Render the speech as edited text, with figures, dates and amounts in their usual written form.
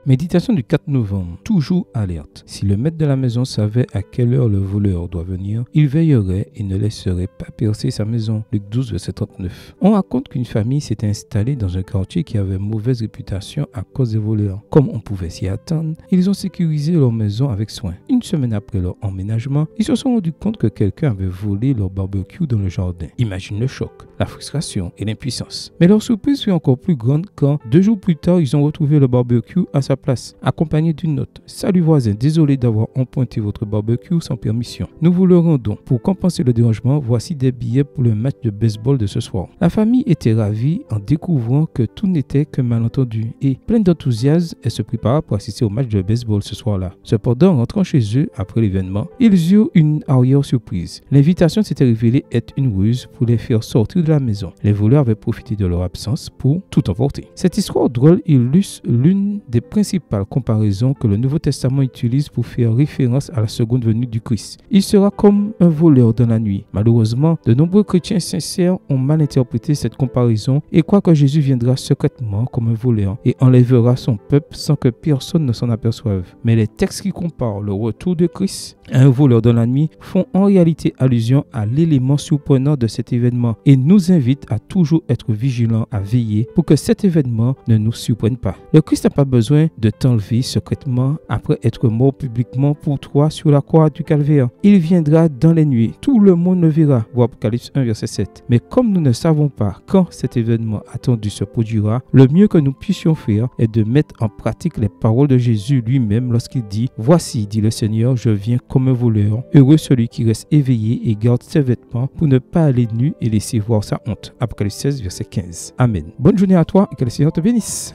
Méditation du 4 novembre. Toujours alerte. Si le maître de la maison savait à quelle heure le voleur doit venir, il veillerait et ne laisserait pas percer sa maison. Luc 12, verset 39. On raconte qu'une famille s'est installée dans un quartier qui avait mauvaise réputation à cause des voleurs. Comme on pouvait s'y attendre, ils ont sécurisé leur maison avec soin. Une semaine après leur emménagement, ils se sont rendus compte que quelqu'un avait volé leur barbecue dans le jardin. Imagine le choc, la frustration et l'impuissance. Mais leur surprise fut encore plus grande quand, 2 jours plus tard, ils ont retrouvé le barbecue à sa place, accompagné d'une note. Salut voisin, désolé d'avoir emprunté votre barbecue sans permission. Nous vous le rendons. Pour compenser le dérangement, voici des billets pour le match de baseball de ce soir. La famille était ravie en découvrant que tout n'était qu'un malentendu et, pleine d'enthousiasme, elle se prépara pour assister au match de baseball ce soir-là. Cependant, rentrant chez eux après l'événement, ils eurent une arrière surprise. L'invitation s'était révélée être une ruse pour les faire sortir de la maison. Les voleurs avaient profité de leur absence pour tout emporter. Cette histoire drôle illustre l'une des principales comparaisons que le Nouveau Testament utilise pour faire référence à la seconde venue du Christ. Il sera comme un voleur dans la nuit. Malheureusement, de nombreux chrétiens sincères ont mal interprété cette comparaison et croient que Jésus viendra secrètement comme un voleur et enlèvera son peuple sans que personne ne s'en aperçoive. Mais les textes qui comparent le retour de Christ à un voleur dans la nuit font en réalité allusion à l'élément surprenant de cet événement et nous invitent à toujours être vigilants, à veiller pour que cet événement ne nous surprenne pas. Le Christ n'a pas besoin de t'enlever secrètement après être mort publiquement pour toi sur la croix du calvaire. Il viendra dans les nuits. Tout le monde le verra. Voir Apocalypse 1, verset 7. Mais comme nous ne savons pas quand cet événement attendu se produira, le mieux que nous puissions faire est de mettre en pratique les paroles de Jésus lui-même lorsqu'il dit « Voici, dit le Seigneur, je viens comme un voleur. Heureux celui qui reste éveillé et garde ses vêtements pour ne pas aller nu et laisser voir sa honte. » Apocalypse 16, verset 15. Amen. Bonne journée à toi et que le Seigneur te bénisse.